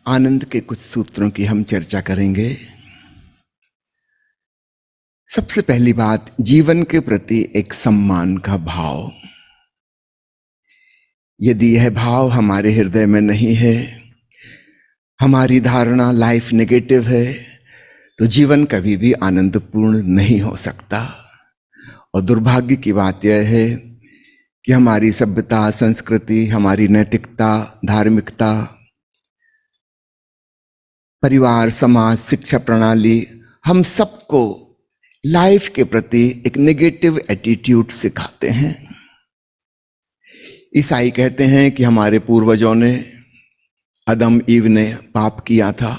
आनंद के कुछ सूत्रों की हम चर्चा करेंगे। सबसे पहली बात, जीवन के प्रति एक सम्मान का भाव। यदि यह भाव हमारे हृदय में नहीं है, हमारी धारणा लाइफ नेगेटिव है, तो जीवन कभी भी आनंदपूर्ण नहीं हो सकता। और दुर्भाग्य की बात यह है कि हमारी सभ्यता, संस्कृति, हमारी नैतिकता, धार्मिकता, परिवार, समाज, शिक्षा प्रणाली, हम सबको लाइफ के प्रति एक नेगेटिव एटीट्यूड सिखाते हैं। ईसाई कहते हैं कि हमारे पूर्वजों ने, आदम ईव ने पाप किया था,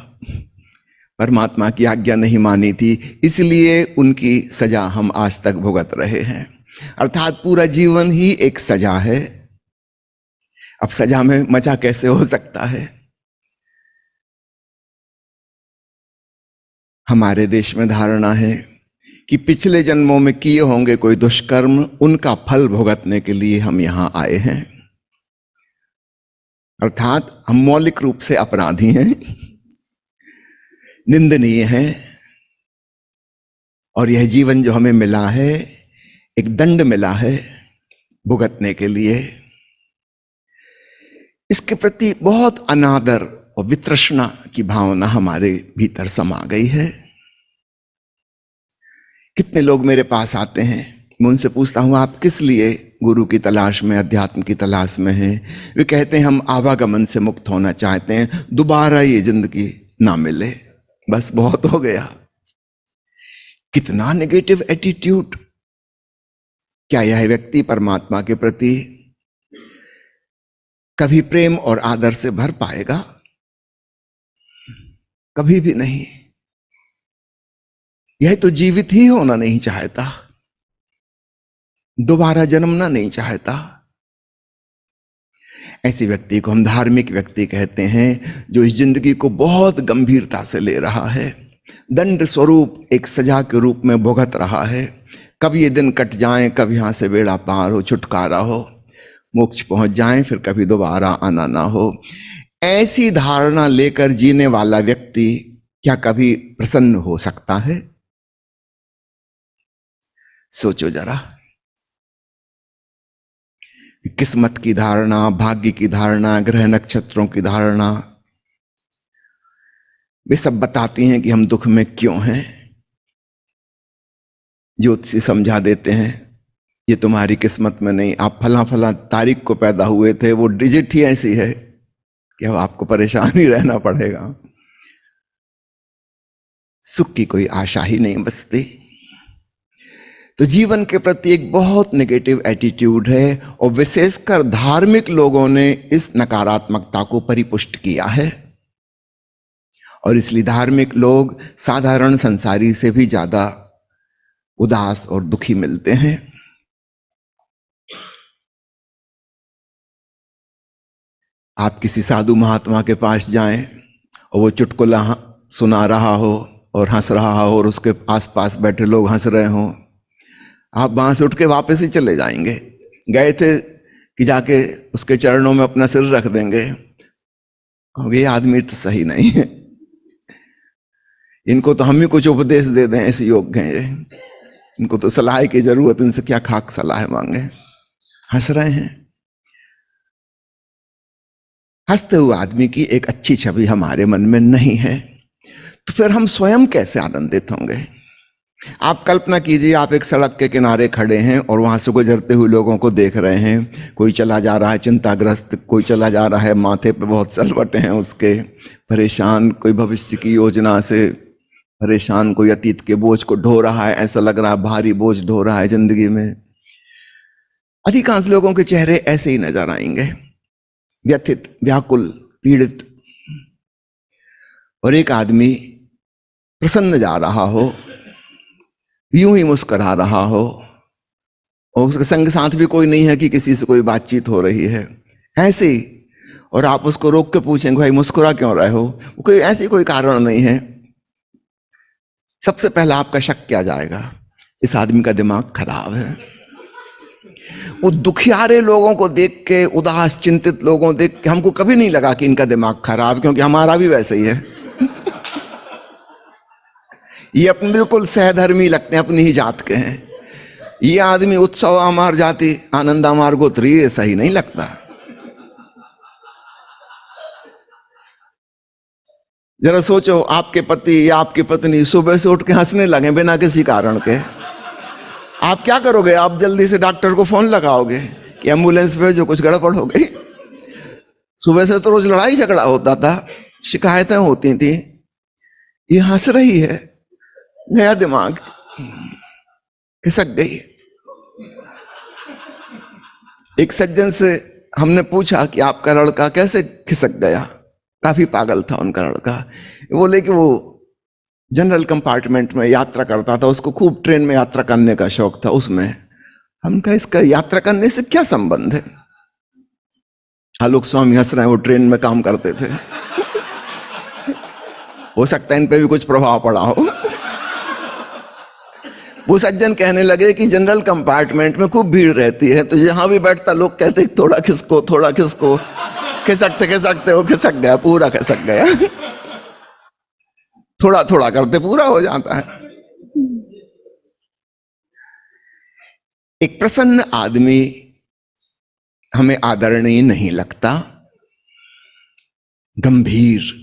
परमात्मा की आज्ञा नहीं मानी थी, इसलिए उनकी सजा हम आज तक भुगत रहे हैं। अर्थात पूरा जीवन ही एक सजा है। अब सजा में मजा कैसे हो सकता है? हमारे देश में धारणा है कि पिछले जन्मों में किए होंगे कोई दुष्कर्म, उनका फल भुगतने के लिए हम यहां आए हैं। अर्थात हम मौलिक रूप से अपराधी हैं, निंदनीय हैं, और यह जीवन जो हमें मिला है एक दंड मिला है भुगतने के लिए। इसके प्रति बहुत अनादर और वितृष्णा की भावना हमारे भीतर समा गई है। कितने लोग मेरे पास आते हैं, मैं उनसे पूछता हूं आप किस लिए गुरु की तलाश में, अध्यात्म की तलाश में हैं? वे कहते हैं हम आवागमन से मुक्त होना चाहते हैं, दोबारा ये जिंदगी ना मिले, बस बहुत हो गया। कितना नेगेटिव एटीट्यूड! क्या यह व्यक्ति परमात्मा के प्रति कभी प्रेम और आदर से भर पाएगा? कभी भी नहीं। यह तो जीवित ही होना नहीं चाहता, दोबारा जन्मना नहीं चाहता। ऐसे व्यक्ति को हम धार्मिक व्यक्ति कहते हैं, जो इस जिंदगी को बहुत गंभीरता से ले रहा है, दंड स्वरूप एक सजा के रूप में भुगत रहा है। कब ये दिन कट जाएं, कब यहां से बेड़ा पार हो, छुटकारा हो, मोक्ष पहुंच जाएं, फिर कभी दोबारा आना ना हो। ऐसी धारणा लेकर जीने वाला व्यक्ति क्या कभी प्रसन्न हो सकता है? सोचो जरा। किस्मत की धारणा, भाग्य की धारणा, ग्रह नक्षत्रों की धारणा, वे सब बताती हैं कि हम दुख में क्यों हैं। ज्योतिषी समझा देते हैं ये तुम्हारी किस्मत में नहीं, आप फला फला तारीख को पैदा हुए थे, वो डिजिट ही ऐसी है कि अब आपको परेशान ही रहना पड़ेगा। सुख की कोई आशा ही नहीं बचती। तो जीवन के प्रति एक बहुत नेगेटिव एटीट्यूड है, और विशेषकर धार्मिक लोगों ने इस नकारात्मकता को परिपुष्ट किया है। और इसलिए धार्मिक लोग साधारण संसारी से भी ज्यादा उदास और दुखी मिलते हैं। आप किसी साधु महात्मा के पास जाएं और वो चुटकुला सुना रहा हो और हंस रहा हो, और उसके आसपास बैठे लोग हंस रहे हों, आप वहां से उठ के वापस ही चले जाएंगे। गए थे कि जाके उसके चरणों में अपना सिर रख देंगे, कहोगे ये आदमी तो सही नहीं है, इनको तो हम ही कुछ उपदेश दे दें, ऐसे योग्य हैं ये, इनको तो सलाह की जरूरत, इनसे क्या खाक सलाह मांगे। हंस रहे हैं। हंसते हुए आदमी की एक अच्छी छवि हमारे मन में नहीं है, तो फिर हम स्वयं कैसे आनंदित होंगे? आप कल्पना कीजिए, आप एक सड़क के किनारे खड़े हैं और वहां से गुजरते हुए लोगों को देख रहे हैं। कोई चला जा रहा है चिंताग्रस्त, कोई चला जा रहा है माथे पे बहुत सलवटें हैं उसके, परेशान, कोई भविष्य की योजना से परेशान, कोई अतीत के बोझ को ढो रहा है, ऐसा लग रहा है भारी बोझ ढो रहा है जिंदगी में। अधिकांश लोगों के चेहरे ऐसे ही नजर आएंगे, व्यथित, व्याकुल, पीड़ित। और एक आदमी प्रसन्न जा रहा हो, यूं ही मुस्कुरा रहा हो, और उसके संग साथ भी कोई नहीं है कि किसी से कोई बातचीत हो रही है, ऐसे ही। और आप उसको रोक के पूछेंगे भाई मुस्कुरा क्यों रहे हो? कोई ऐसी कोई कारण नहीं है। सबसे पहला आपका शक क्या जाएगा? इस आदमी का दिमाग खराब है। वो दुखियारे लोगों को देख के, उदास चिंतित लोगों को देख के हमको कभी नहीं लगा कि इनका दिमाग खराब, क्योंकि हमारा भी वैसे ही है। ये अपने बिल्कुल सहधर्मी लगते हैं, अपनी ही जात के हैं। ये आदमी उत्सव हमार जाति आनंद हमार गोत्री, ये सही नहीं लगता। जरा सोचो, आपके पति या आपकी पत्नी सुबह से उठ के हंसने लगे बिना किसी कारण के, आप क्या करोगे? आप जल्दी से डॉक्टर को फोन लगाओगे कि एम्बुलेंस भेजो, कुछ गड़बड़ हो गई। सुबह से तो रोज लड़ाई झगड़ा होता था, शिकायतें होती थी, ये हंस रही है, नया दिमाग, खिसक गई। एक सज्जन से हमने पूछा कि आपका लड़का कैसे खिसक गया, काफी पागल था उनका लड़का। बोले कि वो जनरल कंपार्टमेंट में यात्रा करता था, उसको खूब ट्रेन में यात्रा करने का शौक था। उसमें हम कहा इसका यात्रा करने से क्या संबंध है? आलोक स्वामी हंस रहे हैं, वो ट्रेन में काम करते थे। हो सकता है इन पे भी कुछ प्रभाव पड़ा हो। वो सज्जन कहने लगे कि जनरल कंपार्टमेंट में खूब भीड़ रहती है, तो जहां भी बैठता लोग कहते थोड़ा खिसको, थोड़ा खिसको। खिसकते खिसकते वो खिसक गया, पूरा खिसक गया। थोड़ा थोड़ा करते पूरा हो जाता है। एक प्रसन्न आदमी हमें आदरणीय नहीं लगता, गंभीर,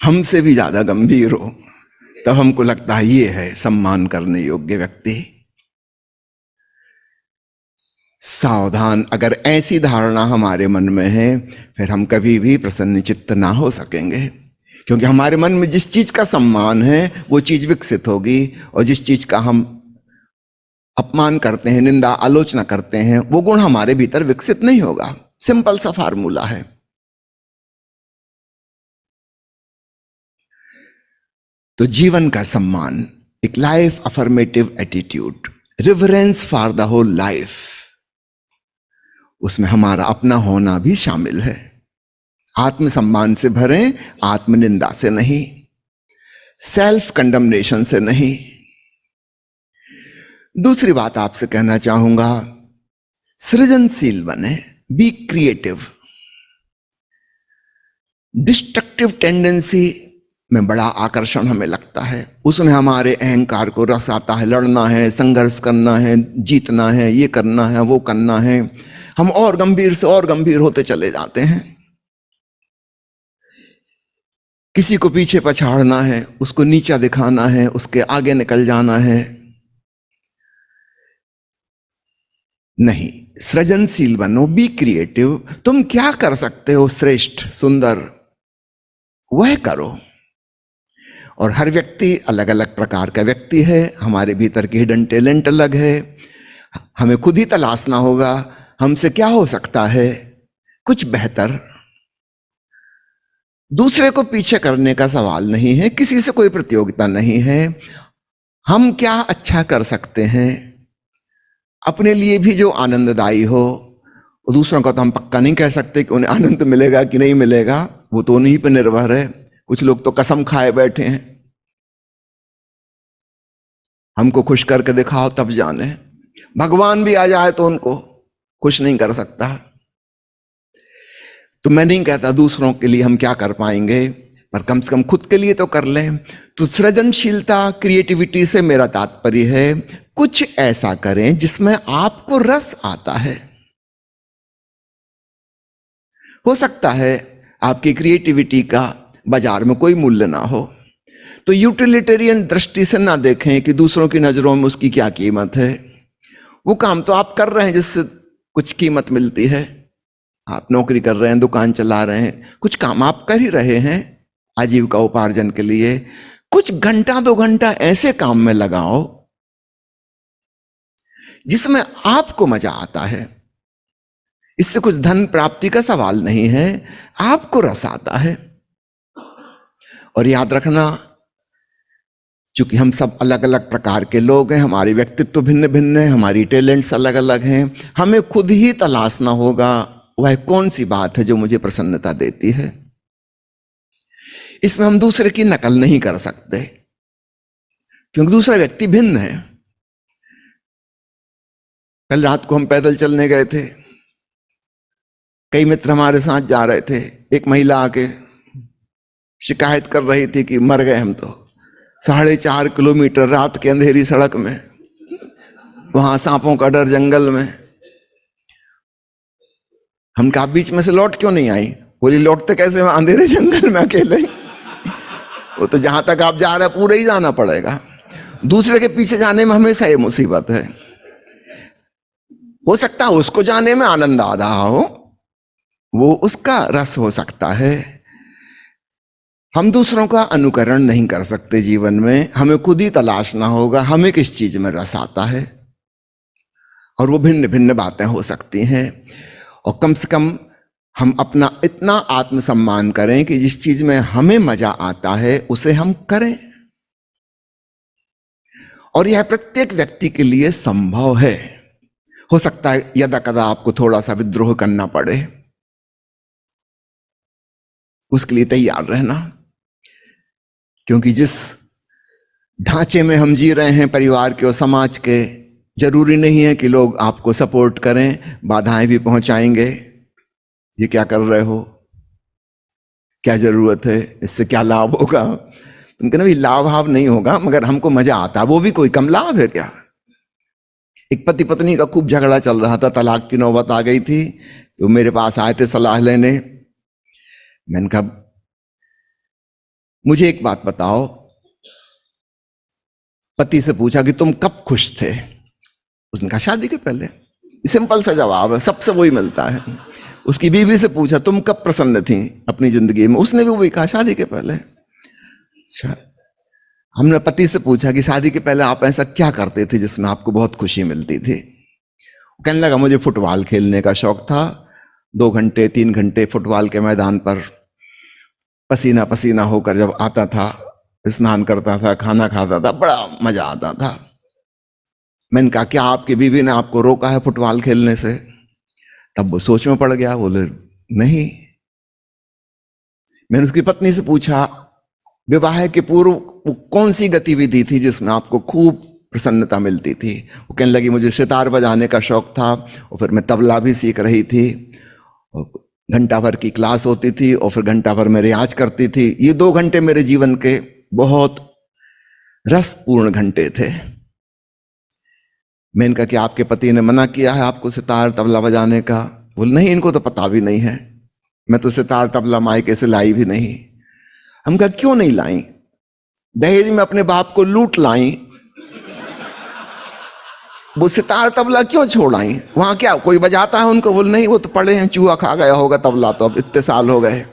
हमसे भी ज्यादा गंभीर हो तब हमको लगता है ये है सम्मान करने योग्य व्यक्ति। सावधान, अगर ऐसी धारणा हमारे मन में है फिर हम कभी भी प्रसन्न चित्त ना हो सकेंगे, क्योंकि हमारे मन में जिस चीज का सम्मान है वो चीज विकसित होगी, और जिस चीज का हम अपमान करते हैं, निंदा आलोचना करते हैं, वो गुण हमारे भीतर विकसित नहीं होगा। सिंपल सा फार्मूला है। तो जीवन का सम्मान, एक life affirmative attitude, reverence for the whole life, उसमें हमारा अपना होना भी शामिल है। आत्मसम्मान से भरे, आत्मनिंदा से नहीं, सेल्फ कंडमनेशन से नहीं। दूसरी बात आपसे कहना चाहूंगा, सृजनशील बने, बी क्रिएटिव। डिस्ट्रक्टिव टेंडेंसी में बड़ा आकर्षण हमें लगता है, उसमें हमारे अहंकार को रस आता है, लड़ना है, संघर्ष करना है, जीतना है, ये करना है, वो करना है। हम और गंभीर से और गंभीर होते चले जाते हैं। किसी को पीछे पछाड़ना है, उसको नीचा दिखाना है, उसके आगे निकल जाना है। नहीं, सृजनशील बनो, बी क्रिएटिव। तुम क्या कर सकते हो श्रेष्ठ, सुंदर, वह करो। और हर व्यक्ति अलग अलग प्रकार का व्यक्ति है, हमारे भीतर की हिडन टैलेंट अलग है, हमें खुद ही तलाशना होगा हमसे क्या हो सकता है कुछ बेहतर। दूसरे को पीछे करने का सवाल नहीं है, किसी से कोई प्रतियोगिता नहीं है। हम क्या अच्छा कर सकते हैं अपने लिए भी जो आनंददायी हो। और दूसरों का तो हम पक्का नहीं कह सकते कि उन्हें आनंद मिलेगा कि नहीं मिलेगा, वो तो उन्हीं पर निर्भर है। कुछ लोग तो कसम खाए बैठे हैं, हमको खुश करके दिखाओ तब जाने। भगवान भी आ जाए तो उनको खुश नहीं कर सकता। तो मैं नहीं कहता दूसरों के लिए हम क्या कर पाएंगे, पर कम से कम खुद के लिए तो कर लें। तो सृजनशीलता, क्रिएटिविटी से मेरा तात्पर्य है कुछ ऐसा करें जिसमें आपको रस आता है। हो सकता है आपकी क्रिएटिविटी का बाजार में कोई मूल्य ना हो, तो यूटिलिटेरियन दृष्टि से ना देखें कि दूसरों की नजरों में उसकी क्या कीमत है। वो काम तो आप कर रहे हैं जिससे कुछ कीमत मिलती है। आप नौकरी कर रहे हैं, दुकान चला रहे हैं, कुछ काम आप कर ही रहे हैं आजीविका उपार्जन के लिए। कुछ घंटा 2 घंटा ऐसे काम में लगाओ जिसमें आपको मजा आता है। इससे कुछ धन प्राप्ति का सवाल नहीं है, आपको रस आता है। और याद रखना, क्योंकि हम सब अलग अलग प्रकार के लोग हैं, हमारे व्यक्तित्व भिन्न भिन्न हैं, हमारी टैलेंट्स अलग अलग हैं, हमें खुद ही तलाशना होगा वह कौन सी बात है जो मुझे प्रसन्नता देती है। इसमें हम दूसरे की नकल नहीं कर सकते, क्योंकि दूसरा व्यक्ति भिन्न है। कल रात को हम पैदल चलने गए थे, कई मित्र हमारे साथ जा रहे थे। एक महिला आके शिकायत कर रही थी कि मर गए हम तो, 4.5 किलोमीटर रात के अंधेरी सड़क में, वहां सांपों का डर जंगल में। हम कहा बीच में से लौट क्यों नहीं आई? बोली लौटते कैसे अंधेरे जंगल में अकेले? वो तो जहां तक आप जा रहे हैं पूरे ही जाना पड़ेगा। दूसरे के पीछे जाने में हमेशा ये मुसीबत है। हो सकता है उसको जाने में आनंद आ रहा हो, वो उसका रस हो सकता है। हम दूसरों का अनुकरण नहीं कर सकते जीवन में, हमें खुद ही तलाशना होगा हमें किस चीज में रस आता है। और वो भिन्न भिन्न बातें हो सकती हैं। और कम से कम हम अपना इतना आत्मसम्मान करें कि जिस चीज में हमें मजा आता है उसे हम करें। और यह प्रत्येक व्यक्ति के लिए संभव है। हो सकता है यदा कदा आपको थोड़ा सा विद्रोह करना पड़े, उसके लिए तैयार रहना। क्योंकि जिस ढांचे में हम जी रहे हैं परिवार के और समाज के, जरूरी नहीं है कि लोग आपको सपोर्ट करें, बाधाएं भी पहुंचाएंगे। ये क्या कर रहे हो, क्या जरूरत है, इससे क्या लाभ होगा? तुम कहना भाई लाभ हाव नहीं होगा, मगर हमको मजा आता है, वो भी कोई कम लाभ है क्या? एक पति पत्नी का खूब झगड़ा चल रहा था, तलाक की नौबत आ गई थी, तो मेरे पास आए थे सलाह लेने। मैंने कहा मुझे एक बात बताओ, पति से पूछा कि तुम कब खुश थे? उसने कहा शादी के पहले। सिंपल सा जवाब है, सबसे वही मिलता है। उसकी बीवी से पूछा तुम कब प्रसन्न थी अपनी जिंदगी में? उसने भी वही कहा शादी के पहले। अच्छा, हमने पति से पूछा कि शादी के पहले आप ऐसा क्या करते थे जिसमें आपको बहुत खुशी मिलती थी? कहने लगा मुझे फुटबॉल खेलने का शौक था, 2 घंटे 3 घंटे फुटबॉल के मैदान पर पसीना पसीना होकर जब आता था, स्नान करता था, खाना खाता था, बड़ा मजा आता था। मैंने कहा क्या आपकी बीवी ने आपको रोका है फुटबॉल खेलने से? तब वो सोच में पड़ गया, बोले नहीं। मैंने उसकी पत्नी से पूछा विवाह के पूर्व कौन सी गतिविधि थी जिसमें आपको खूब प्रसन्नता मिलती थी? वो कहने लगी मुझे सितार बजाने का शौक था, और फिर मैं तबला भी सीख रही थी, घंटा भर की क्लास होती थी और फिर घंटा भर मैं रियाज करती थी। ये 2 घंटे मेरे जीवन के बहुत रसपूर्ण घंटे थे। मैंने कहा कि आपके पति ने मना किया है आपको सितार तबला बजाने का? बोले नहीं, इनको तो पता भी नहीं है, मैं तो सितार तबला मायके से लाई भी नहीं। हम कहा क्यों नहीं लाई? दहेज में अपने बाप को लूट लाई, वो सितार तबला क्यों छोड़ आई? वहां क्या कोई बजाता है उनको? बोले नहीं, वो तो पड़े हैं, चूहा खा गया होगा तबला, तो अब इतने साल हो गए।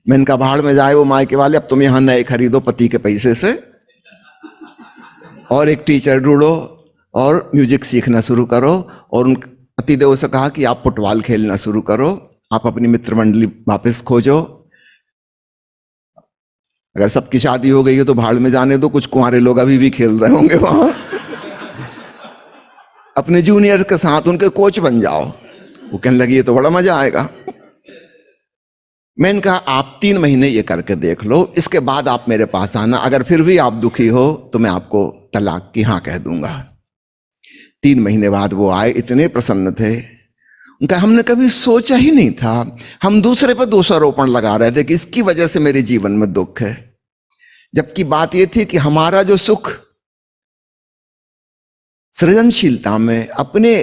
मैंने कहा भाड़ में जाए वो मायके वाले, अब तुम यहां नए खरीदो पति के पैसे से, और एक टीचर ढूंढो और म्यूजिक सीखना शुरू करो। और उन पतिदेव से कहा कि आप फुटबॉल खेलना शुरू करो, आप अपनी मित्र मंडली वापस खोजो। अगर सबकी शादी हो गई है तो भाड़ में जाने दो, कुछ कुंवारे लोग अभी भी खेल रहे होंगे वहां। अपने जूनियर के साथ उनके कोच बन जाओ। वो कहने लगी ये तो बड़ा मजा आएगा। मैंने कहा आप 3 महीने ये करके देख लो, इसके बाद आप मेरे पास आना, अगर फिर भी आप दुखी हो तो मैं आपको तलाक की हाँ कह दूंगा। 3 महीने बाद वो आए, इतने प्रसन्न थे। उनका हमने कभी सोचा ही नहीं था, हम दूसरे पर दोषारोपण लगा रहे थे कि इसकी वजह से मेरे जीवन में दुख है, जबकि बात यह थी कि हमारा जो सुख सृजनशीलता में, अपने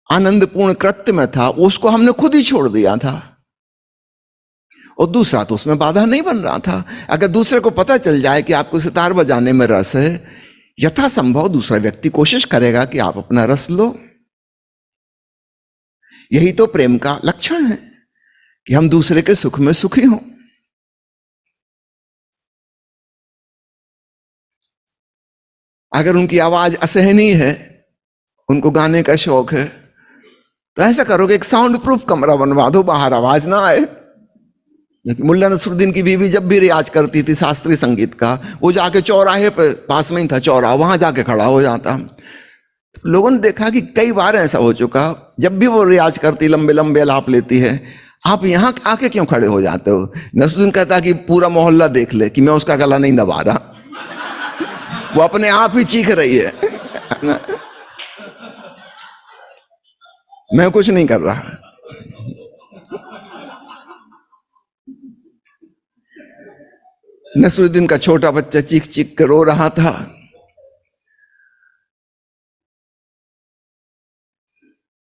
आनंदपूर्ण कृत्य में था, उसको हमने खुद ही छोड़ दिया था। और दूसरा तो उसमें बाधा नहीं बन रहा था। अगर दूसरे को पता चल जाए कि आपको सितार बजाने में रस है, यथासंभव दूसरा व्यक्ति कोशिश करेगा कि आप अपना रस लो। यही तो प्रेम का लक्षण है कि हम दूसरे के सुख में सुखी हों। अगर उनकी आवाज असहनीय है, उनको गाने का शौक है, तो ऐसा करोगे एक साउंड प्रूफ कमरा बनवा दो, बाहर आवाज ना आए। मुल्ला नसरुद्दीन की बीवी जब भी रियाज करती थी शास्त्रीय संगीत का, वो जाके चौराहे पे, पास में ही था चौराहा, वहां जाके खड़ा हो जाता। तो लोगों ने देखा कि कई बार ऐसा हो चुका, जब भी वो रियाज करती, लंबे लंबे आलाप लेती है, आप यहां आके क्यों खड़े हो जाते हो? नसरुद्दीन कहता कि पूरा मोहल्ला देख ले कि मैं उसका गला नहीं दबा रहा, वो अपने आप ही चीख रही है। मैं कुछ नहीं कर रहा। नसरुद्दीन का छोटा बच्चा चीख चीख कर रो रहा था।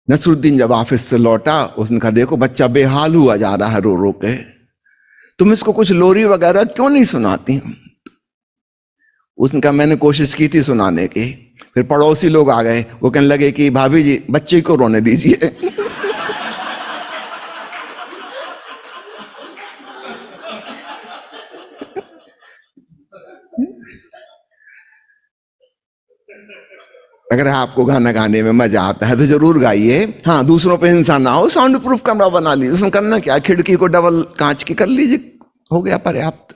नसरुद्दीन जब ऑफिस से लौटा, उसने कहा देखो बच्चा बेहाल हुआ जा रहा है रो रो के, तुम इसको कुछ लोरी वगैरह क्यों नहीं सुनाती? उसने कहा मैंने कोशिश की थी सुनाने की, फिर पड़ोसी लोग आ गए, वो कहने लगे कि भाभी जी बच्चे को रोने दीजिए। अगर आपको गाना गाने में मजा आता है तो जरूर गाइए। हाँ, दूसरों पे हिंसा ना हो, साउंड प्रूफ कमरा बना लीजिए, उसमें करना क्या, खिड़की को डबल कांच की कर लीजिए, हो गया पर्याप्त।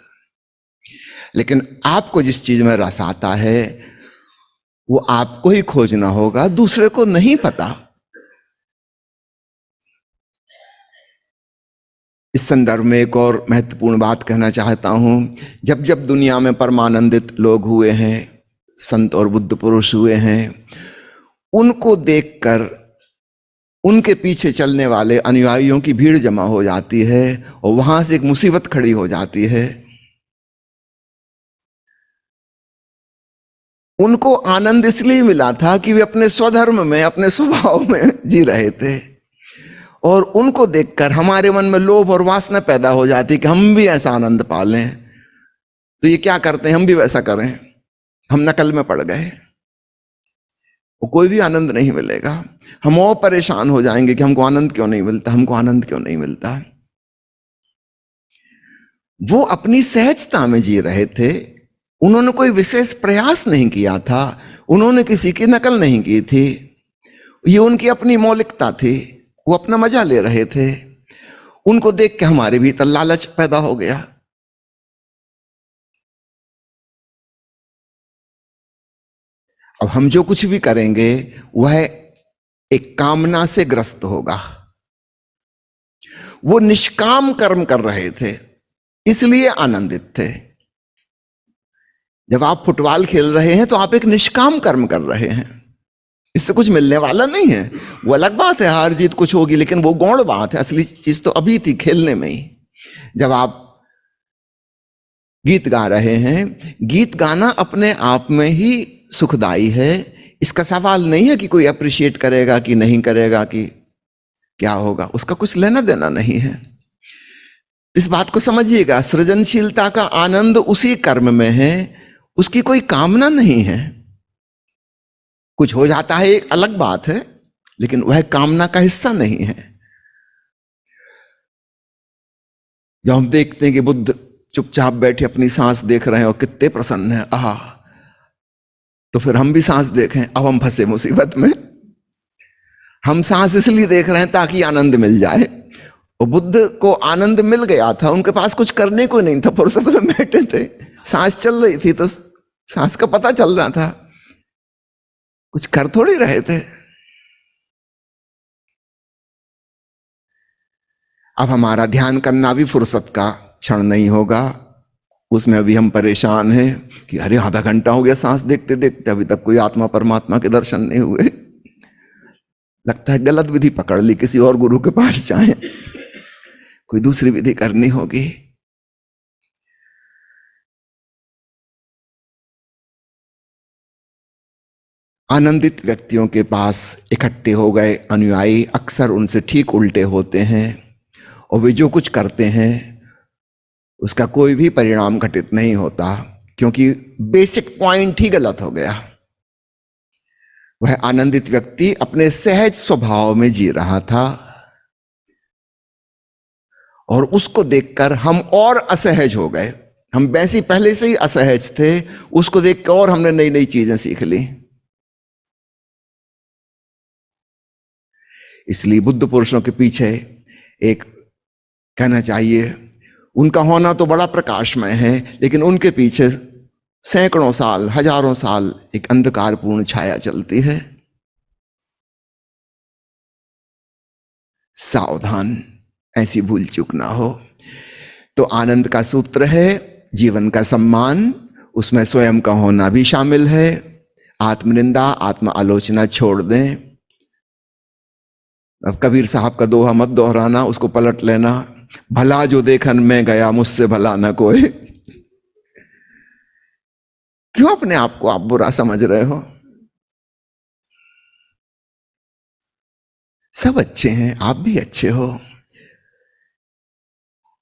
लेकिन आपको जिस चीज में रस आता है वो आपको ही खोजना होगा, दूसरे को नहीं पता। इस संदर्भ में एक और महत्वपूर्ण बात कहना चाहता हूं। जब जब दुनिया में परमानंदित लोग हुए हैं, संत और बुद्ध पुरुष हुए हैं, उनको देखकर उनके पीछे चलने वाले अनुयायियों की भीड़ जमा हो जाती है और वहां से एक मुसीबत खड़ी हो जाती है। उनको आनंद इसलिए मिला था कि वे अपने स्वधर्म में, अपने स्वभाव में जी रहे थे, और उनको देखकर हमारे मन में लोभ और वासना पैदा हो जाती कि हम भी ऐसा आनंद पालें। तो ये क्या करते हैं, हम भी वैसा करें, हम नकल में पड़ गए, वो कोई भी आनंद नहीं मिलेगा। हम और परेशान हो जाएंगे कि हमको आनंद क्यों नहीं मिलता, हमको आनंद क्यों नहीं मिलता। वो अपनी सहजता में जी रहे थे, उन्होंने कोई विशेष प्रयास नहीं किया था, उन्होंने किसी की नकल नहीं की थी, ये उनकी अपनी मौलिकता थी, वो अपना मजा ले रहे थे। उनको देख के हमारे भीतर लालच पैदा हो गया। अब हम जो कुछ भी करेंगे वह एक कामना से ग्रस्त होगा। वो निष्काम कर्म कर रहे थे, इसलिए आनंदित थे। जब आप फुटबॉल खेल रहे हैं तो आप एक निष्काम कर्म कर रहे हैं, इससे कुछ मिलने वाला नहीं है। वो अलग बात है, हार जीत कुछ होगी, लेकिन वो गौण बात है, असली चीज तो अभी थी खेलने में ही। जब आप गीत गा रहे हैं, गीत गाना अपने आप में ही सुखदाई है, इसका सवाल नहीं है कि कोई अप्रिशिएट करेगा कि नहीं करेगा, कि क्या होगा, उसका कुछ लेना देना नहीं है। इस बात को समझिएगा, सृजनशीलता का आनंद उसी कर्म में है, उसकी कोई कामना नहीं है। कुछ हो जाता है एक अलग बात है, लेकिन वह कामना का हिस्सा नहीं है। जब हम देखते हैं कि बुद्ध चुपचाप बैठे अपनी सांस देख रहे हैं और कितने प्रसन्न हैं, आहा, तो फिर हम भी सांस देखें। अब हम फंसे मुसीबत में, हम सांस इसलिए देख रहे हैं ताकि आनंद मिल जाए, और बुद्ध को आनंद मिल गया था, उनके पास कुछ करने को नहीं था, फुर्सत में बैठे थे, सांस चल रही थी तो सांस का पता चल रहा था, कुछ कर थोड़ी रहे थे। अब हमारा ध्यान करना भी फुर्सत का क्षण नहीं होगा, उसमें अभी हम परेशान हैं कि अरे आधा घंटा हो गया सांस देखते देखते, अभी तक कोई आत्मा परमात्मा के दर्शन नहीं हुए। लगता है गलत विधि पकड़ ली, किसी और गुरु के पास जाएं, कोई दूसरी विधि करनी होगी। आनंदित व्यक्तियों के पास इकट्ठे हो गए अनुयायी अक्सर उनसे ठीक उल्टे होते हैं, और वे जो कुछ करते हैं उसका कोई भी परिणाम घटित नहीं होता, क्योंकि बेसिक पॉइंट ही गलत हो गया। वह आनंदित व्यक्ति अपने सहज स्वभाव में जी रहा था, और उसको देखकर हम और असहज हो गए। हम वैसे पहले से ही असहज थे, उसको देख कर और हमने नई नई चीजें सीख ली। इसलिए बुद्ध पुरुषों के पीछे एक कहना चाहिए, उनका होना तो बड़ा प्रकाशमय है, लेकिन उनके पीछे सैकड़ों साल, हजारों साल एक अंधकारपूर्ण छाया चलती है। सावधान, ऐसी भूल चूक ना हो। तो आनंद का सूत्र है जीवन का सम्मान, उसमें स्वयं का होना भी शामिल है। आत्मनिंदा, आत्म आलोचना छोड़ दें, अब कबीर साहब का दोहा मत दोहराना, उसको पलट लेना। भला जो देखन में गया, मुझसे भला न कोई। क्यों अपने आप को आप बुरा समझ रहे हो? सब अच्छे हैं, आप भी अच्छे हो।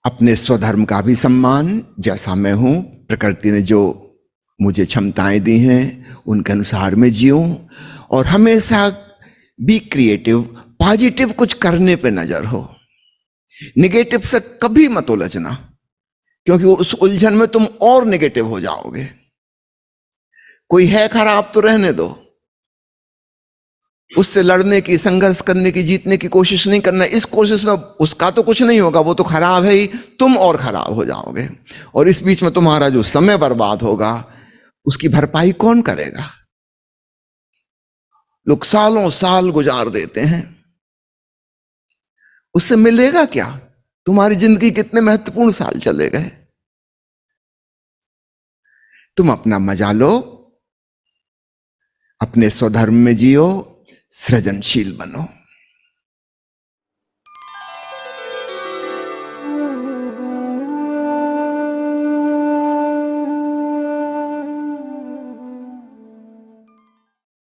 अपने स्वधर्म का भी सम्मान, जैसा मैं हूं, प्रकृति ने जो मुझे क्षमताएं दी हैं उनके अनुसार मैं जीऊं। और हमेशा बी क्रिएटिव, पॉजिटिव कुछ करने पे नजर हो। निगेटिव से कभी मत उलझना, क्योंकि उस उलझन में तुम और निगेटिव हो जाओगे। कोई है खराब तो रहने दो, उससे लड़ने की, संघर्ष करने की, जीतने की कोशिश नहीं करना। इस कोशिश में उसका तो कुछ नहीं होगा, वो तो खराब है ही, तुम और खराब हो जाओगे। और इस बीच में तुम्हारा जो समय बर्बाद होगा उसकी भरपाई कौन करेगा? लोग सालों साल गुजार देते हैं, उससे मिलेगा क्या? तुम्हारी जिंदगी कितने महत्वपूर्ण साल चले गए। तुम अपना मजा लो, अपने स्वधर्म में जियो, सृजनशील बनो।